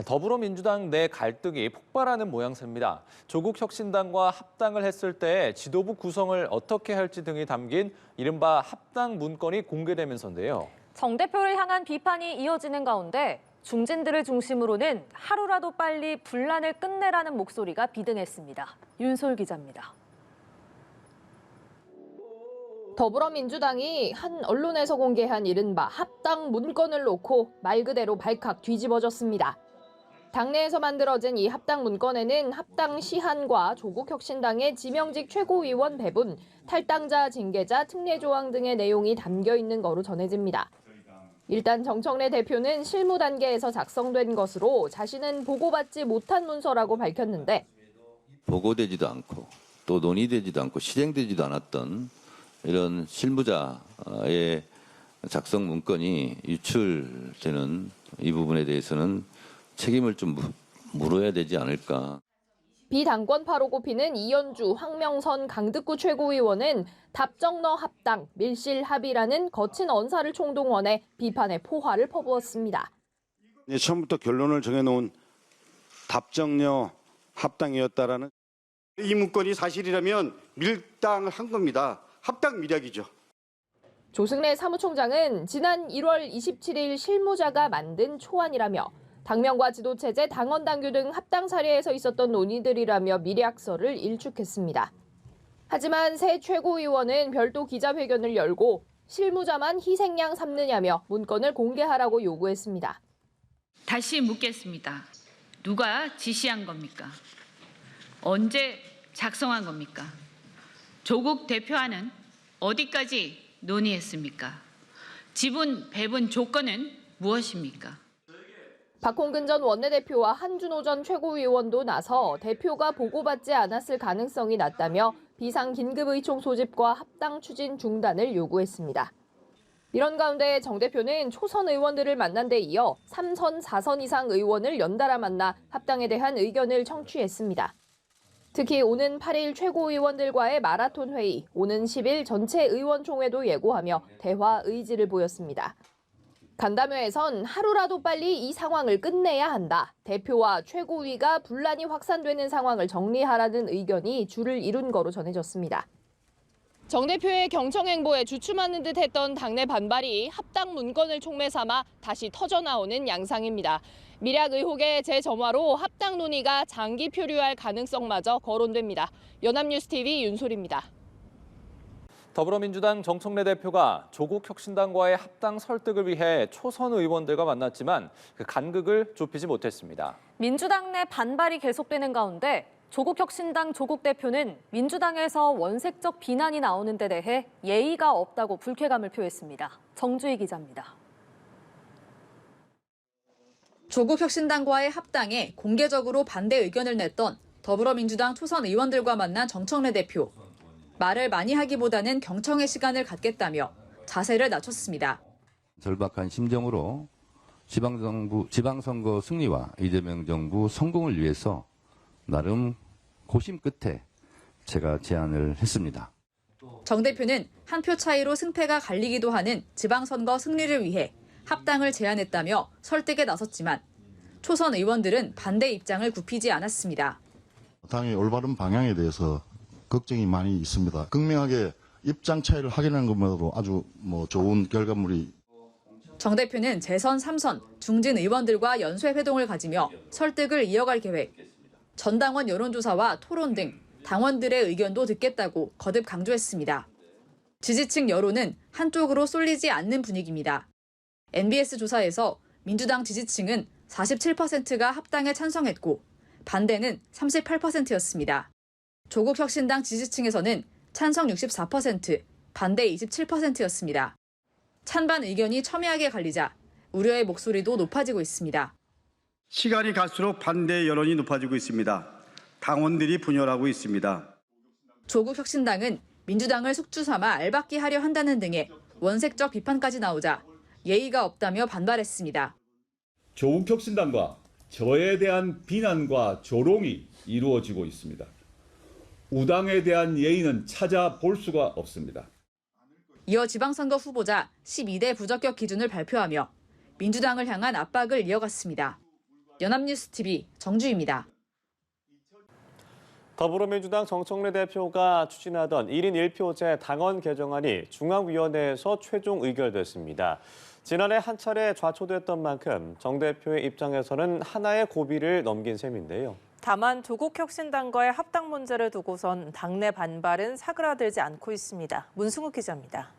더불어민주당 내 갈등이 폭발하는 모양새입니다. 조국 혁신당과 합당을 했을 때 지도부 구성을 어떻게 할지 등이 담긴 이른바 합당 문건이 공개되면서인데요. 정 대표를 향한 비판이 이어지는 가운데 중진들을 중심으로는 하루라도 빨리 분란을 끝내라는 목소리가 비등했습니다. 윤솔 기자입니다. 더불어민주당이 한 언론에서 공개한 이른바 합당 문건을 놓고 말 그대로 발칵 뒤집어졌습니다. 당내에서 만들어진 이 합당 문건에는 합당 시한과 조국 혁신당의 지명직 최고위원 배분, 탈당자 징계자 특례 조항 등의 내용이 담겨 있는 거로 전해집니다. 일단 정청래 대표는 실무 단계에서 작성된 것으로 자신은 보고받지 못한 문서라고 밝혔는데 보고되지도 않고 또 논의되지도 않고 실행되지도 않았던 이런 실무자의 작성 문건이 유출되는 이 부분에 대해서는 책임을 좀 물어야 되지 않을까. 비당권파로 꼽히는 이현주, 황명선, 강득구 최고위원은 답정너 합당, 밀실 합의라는 거친 언사를 총동원해 비판의 포화를 퍼부었습니다. 처음부터 결론을 정해놓은 답정너 합당이었다라는 이 문건이 사실이라면 밀당을 한 겁니다. 합당 미략이죠. 조승래 사무총장은 지난 1월 27일 실무자가 만든 초안이라며 당명과 지도체제, 당원당규 등 합당 사례에서 있었던 논의들이라며 미략설을 일축했습니다. 하지만 새 최고위원은 별도 기자회견을 열고 실무자만 희생양 삼느냐며 문건을 공개하라고 요구했습니다. 다시 묻겠습니다. 누가 지시한 겁니까? 언제 작성한 겁니까? 조국 대표와는 어디까지 논의했습니까? 지분 배분 조건은 무엇입니까? 박홍근 전 원내대표와 한준호 전 최고위원도 나서 대표가 보고받지 않았을 가능성이 낮다며 비상긴급의총 소집과 합당 추진 중단을 요구했습니다. 이런 가운데 정 대표는 초선 의원들을 만난 데 이어 3선, 4선 이상 의원을 연달아 만나 합당에 대한 의견을 청취했습니다. 특히 오는 8일 최고위원들과의 마라톤 회의, 오는 10일 전체 의원총회도 예고하며 대화 의지를 보였습니다. 간담회에선 하루라도 빨리 이 상황을 끝내야 한다. 대표와 최고위가 분란이 확산되는 상황을 정리하라는 의견이 줄을 이룬 거로 전해졌습니다. 정 대표의 경청 행보에 주춤하는 듯 했던 당내 반발이 합당 문건을 촉매 삼아 다시 터져나오는 양상입니다. 미략 의혹의 재점화로 합당 논의가 장기 표류할 가능성마저 거론됩니다. 연합뉴스TV 윤솔입니다. 더불어민주당 정청래 대표가 조국 혁신당과의 합당 설득을 위해 초선 의원들과 만났지만 그 간극을 좁히지 못했습니다. 민주당 내 반발이 계속되는 가운데 조국 혁신당 조국 대표는 민주당에서 원색적 비난이 나오는 데 대해 예의가 없다고 불쾌감을 표했습니다. 정주희 기자입니다. 조국 혁신당과의 합당에 공개적으로 반대 의견을 냈던 더불어민주당 초선 의원들과 만난 정청래 대표. 말을 많이 하기보다는 경청의 시간을 갖겠다며 자세를 낮췄습니다. 절박한 심정으로 지방선거 승리와 이재명 정부 성공을 위해서 나름 고심 끝에 제가 제안을 했습니다. 정 대표는 한 표 차이로 승패가 갈리기도 하는 지방선거 승리를 위해 합당을 제안했다며 설득에 나섰지만 초선 의원들은 반대 입장을 굽히지 않았습니다. 당의 올바른 방향에 대해서 걱정이 많이 있습니다. 극명하게 입장 차이를 확인하는 것만으로 아주 좋은 결과물이. 정 대표는 재선 3선 중진 의원들과 연쇄 회동을 가지며 설득을 이어갈 계획, 전당원 여론조사와 토론 등 당원들의 의견도 듣겠다고 거듭 강조했습니다. 지지층 여론은 한쪽으로 쏠리지 않는 분위기입니다. NBS 조사에서 민주당 지지층은 47%가 합당에 찬성했고 반대는 38%였습니다. 조국 혁신당 지지층에서는 찬성 64%, 반대 27%였습니다. 찬반 의견이 첨예하게 갈리자 우려의 목소리도 높아지고 있습니다. 시간이 갈수록 반대 여론이 높아지고 있습니다. 당원들이 분열하고 있습니다. 조국 혁신당은 민주당을 숙주 삼아 알박기 하려 한다는 등의 원색적 비판까지 나오자 예의가 없다며 반발했습니다. 조국 혁신당과 저에 대한 비난과 조롱이 이루어지고 있습니다. 우당에 대한 예의는 찾아볼 수가 없습니다. 이어 지방선거 후보자 12대 부적격 기준을 발표하며 민주당을 향한 압박을 이어갔습니다. 연합뉴스 TV 정주희입니다. 더불어민주당 정청래 대표가 추진하던 1인 1표제 당원 개정안이 중앙위원회에서 최종 의결됐습니다. 지난해 한 차례 좌초됐던 만큼 정 대표의 입장에서는 하나의 고비를 넘긴 셈인데요. 다만 조국혁신당과의 합당 문제를 두고선 당내 반발은 사그라들지 않고 있습니다. 문승욱 기자입니다.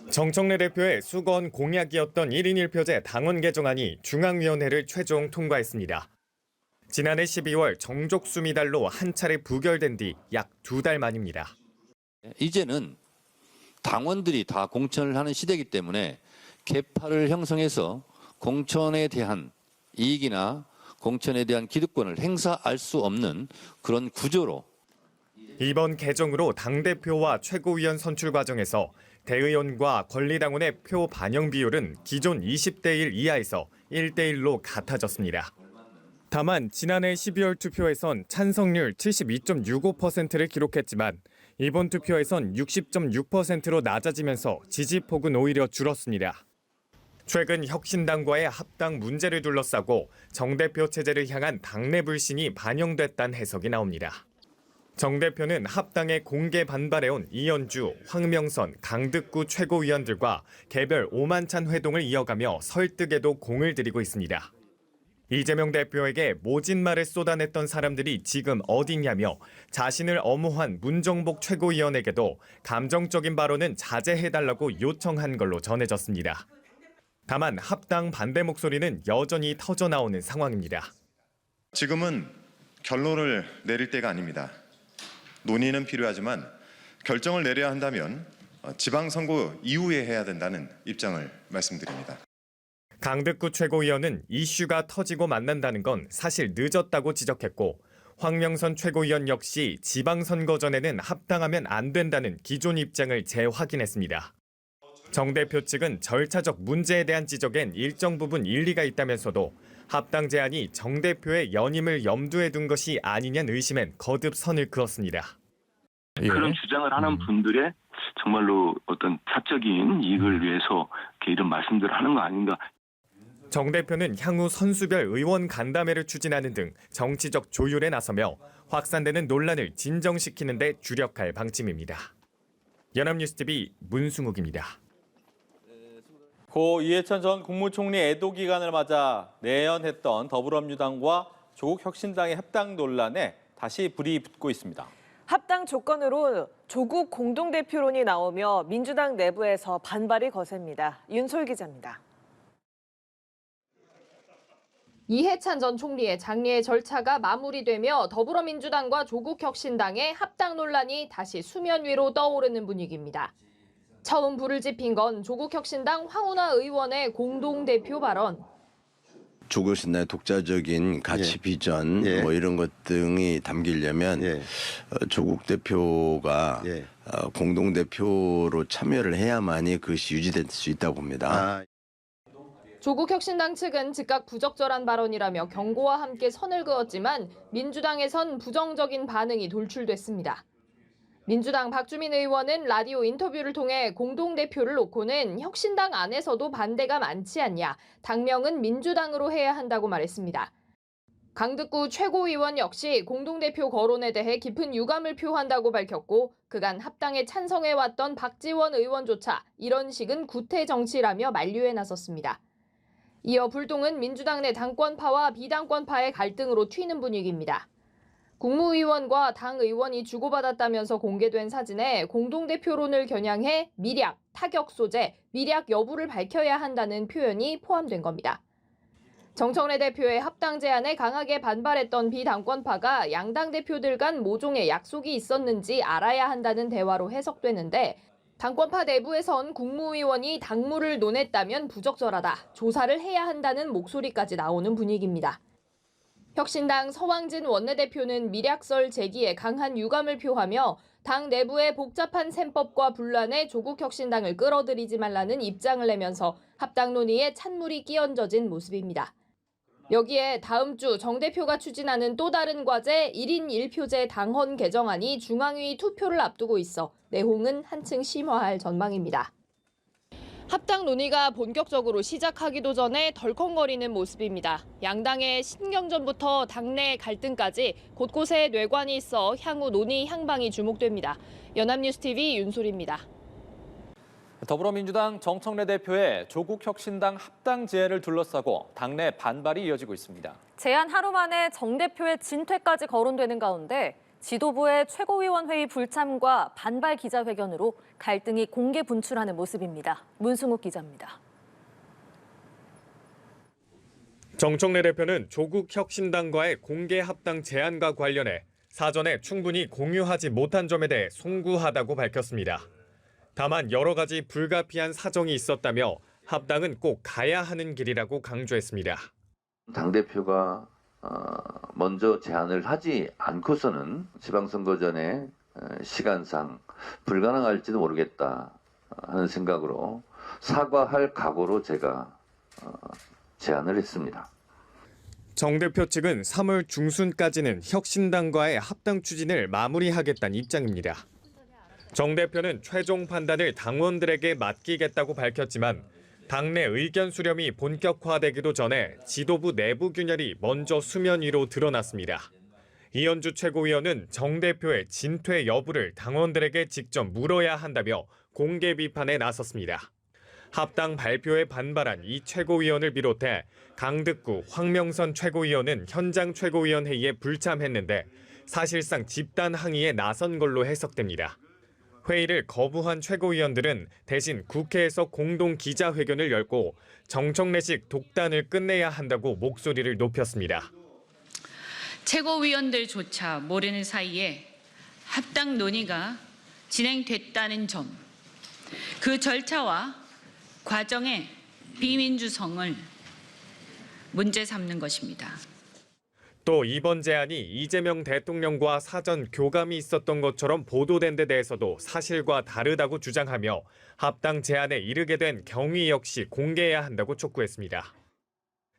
정청래 대표의 수건 공약이었던 1인 1표제 당원 개정안이 중앙위원회를 최종 통과했습니다. 지난해 12월 정족수 미달로 한 차례 부결된 뒤 약 2달 만입니다. 이제는 당원들이 다 공천을 하는 시대이기 때문에 계파를 형성해서 공천에 대한 이익이나 공천에 대한 기득권을 행사할 수 없는 그런 구조로 이번 개정으로 당대표와 최고위원 선출 과정에서 대의원과 권리당원의 표 반영 비율은 기존 20대 1 이하에서 1대 1로 같아졌습니다. 다만 지난해 12월 투표에선 찬성률 72.65%를 기록했지만 이번 투표에선 60.6%로 낮아지면서 지지폭은 오히려 줄었습니다. 최근 혁신당과의 합당 문제를 둘러싸고 정 대표 체제를 향한 당내 불신이 반영됐다는 해석이 나옵니다. 정 대표는 합당에 공개 반발해온 이현주, 황명선, 강득구 최고위원들과 개별 오만찬 회동을 이어가며 설득에도 공을 들이고 있습니다. 이재명 대표에게 모진 말을 쏟아냈던 사람들이 지금 어디냐며 자신을 엄호한 문정복 최고위원에게도 감정적인 발언은 자제해달라고 요청한 걸로 전해졌습니다. 다만 합당 반대 목소리는 여전히 터져나오는 상황입니다. 지금은 결론을 내릴 때가 아닙니다. 논의는 필요하지만 결정을 내려야 한다면 지방선거 이후에 해야 된다는 입장을 말씀드립니다. 강득구 최고위원은 이슈가 터지고 만난다는 건 사실 늦었다고 지적했고 황명선 최고위원 역시 지방선거 전에는 합당하면 안 된다는 기존 입장을 재확인했습니다. 정 대표 측은 절차적 문제에 대한 지적엔 일정 부분 일리가 있다면서도 합당 제안이 정 대표의 연임을 염두에 둔 것이 아니냐는 의심엔 거듭 선을 그었습니다. 그런 주장을 하는 분들의 정말로 어떤 사적인 이익을 위해서 이렇게 이런 말씀들을 하는 거 아닌가. 정 대표는 향후 선수별 의원 간담회를 추진하는 등 정치적 조율에 나서며 확산되는 논란을 진정시키는 데 주력할 방침입니다. 연합뉴스TV 문승욱입니다. 고 이해찬 전 국무총리 애도 기간을 맞아 내연했던 더불어민주당과 조국혁신당의 합당 논란에 다시 불이 붙고 있습니다. 합당 조건으로 조국 공동대표론이 나오며 민주당 내부에서 반발이 거셉니다. 윤솔 기자입니다. 이해찬 전 총리의 장례 절차가 마무리되며 더불어민주당과 조국혁신당의 합당 논란이 다시 수면 위로 떠오르는 분위기입니다. 처음 불을 지핀 건 조국혁신당 황운하 의원의 공동대표 발언. 조국혁신당의 독자적인 가치 비전 뭐 이런 것 등이 담기려면 조국 대표가 공동대표로 참여를 해야만이 그것이 유지될 수 있다고 봅니다. 조국혁신당 측은 즉각 부적절한 발언이라며 경고와 함께 선을 그었지만 민주당에선 부정적인 반응이 돌출됐습니다. 민주당 박주민 의원은 라디오 인터뷰를 통해 공동대표를 놓고는 혁신당 안에서도 반대가 많지 않냐, 당명은 민주당으로 해야 한다고 말했습니다. 강득구 최고위원 역시 공동대표 거론에 대해 깊은 유감을 표한다고 밝혔고 그간 합당에 찬성해왔던 박지원 의원조차 이런 식은 구태 정치라며 만류에 나섰습니다. 이어 불동은 민주당 내 당권파와 비당권파의 갈등으로 튀는 분위기입니다. 국무위원과 당 의원이 주고받았다면서 공개된 사진에 공동대표론을 겨냥해 미략, 타격 소재, 미략 여부를 밝혀야 한다는 표현이 포함된 겁니다. 정청래 대표의 합당 제안에 강하게 반발했던 비당권파가 양당 대표들 간 모종의 약속이 있었는지 알아야 한다는 대화로 해석되는데 당권파 내부에선 국무위원이 당무를 논했다면 부적절하다, 조사를 해야 한다는 목소리까지 나오는 분위기입니다. 혁신당 서왕진 원내대표는 미략설 제기에 강한 유감을 표하며 당 내부의 복잡한 셈법과 분란에 조국혁신당을 끌어들이지 말라는 입장을 내면서 합당 논의에 찬물이 끼얹어진 모습입니다. 여기에 다음 주 정 대표가 추진하는 또 다른 과제 1인 1표제 당헌 개정안이 중앙위 투표를 앞두고 있어 내홍은 한층 심화할 전망입니다. 합당 논의가 본격적으로 시작하기도 전에 덜컹거리는 모습입니다. 양당의 신경전부터 당내 갈등까지 곳곳에 뇌관이 있어 향후 논의 향방이 주목됩니다. 연합뉴스TV 윤소리입니다. 더불어민주당 정청래 대표의 조국혁신당 합당 제안을 둘러싸고 당내 반발이 이어지고 있습니다. 제안 하루 만에 정 대표의 진퇴까지 거론되는 가운데 지도부의 최고위원회의 불참과 반발 기자회견으로 갈등이 공개 분출하는 모습입니다. 문승욱 기자입니다. 정청래 대표는 조국혁신당과의 공개 합당 제안과 관련해 사전에 충분히 공유하지 못한 점에 대해 송구하다고 밝혔습니다. 다만 여러 가지 불가피한 사정이 있었다며 합당은 꼭 가야 하는 길이라고 강조했습니다. 당대표가 먼저 제안을 하지 않고서는 지방선거 전에 시간상 불가능할지도 모르겠다 하는 생각으로 사과할 각오로 제가 제안을 했습니다. 정 대표 측은 3월 중순까지는 혁신당과의 합당 추진을 마무리하겠다는 입장입니다. 정 대표는 최종 판단을 당원들에게 맡기겠다고 밝혔지만 당내 의견 수렴이 본격화되기도 전에 지도부 내부 균열이 먼저 수면 위로 드러났습니다. 이현주 최고위원은 정 대표의 진퇴 여부를 당원들에게 직접 물어야 한다며 공개 비판에 나섰습니다. 합당 발표에 반발한 이 최고위원을 비롯해 강득구, 황명선 최고위원은 현장 최고위원 회의에 불참했는데 사실상 집단 항의에 나선 걸로 해석됩니다. 회의를 거부한 최고위원들은 대신 국회에서 공동 기자회견을 열고 정청래식 독단을 끝내야 한다고 목소리를 높였습니다. 최고위원들조차 모르는 사이에 합당 논의가 진행됐다는 점, 그 절차와 과정의 비민주성을 문제 삼는 것입니다. 또 이번 제안이 이재명 대통령과 사전 교감이 있었던 것처럼 보도된 데 대해서도 사실과 다르다고 주장하며 합당 제안에 이르게 된 경위 역시 공개해야 한다고 촉구했습니다.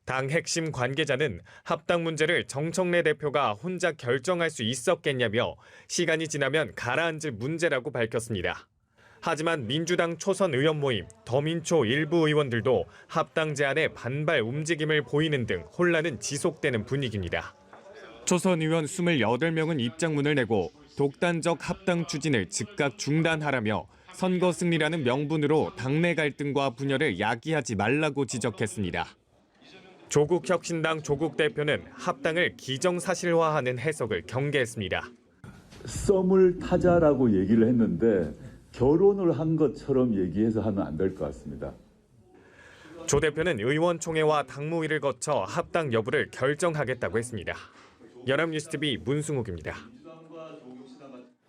당 핵심 관계자는 합당 문제를 정청래 대표가 혼자 결정할 수 있었겠냐며 시간이 지나면 가라앉을 문제라고 밝혔습니다. 하지만 민주당 초선 의원 모임, 더민초 일부 의원들도 합당 제안에 반발 움직임을 보이는 등 혼란은 지속되는 분위기입니다. 초선 의원 28명은 입장문을 내고 독단적 합당 추진을 즉각 중단하라며 선거 승리라는 명분으로 당내 갈등과 분열을 야기하지 말라고 지적했습니다. 조국혁신당 조국 대표는 합당을 기정사실화하는 해석을 경계했습니다. 썸을 타자라고 얘기를 했는데 결혼을 한 것처럼 얘기해서 하면 안 될 것 같습니다. 조 대표는 의원총회와 당무위를 거쳐 합당 여부를 결정하겠다고 했습니다. 연합뉴스TV 문승욱입니다.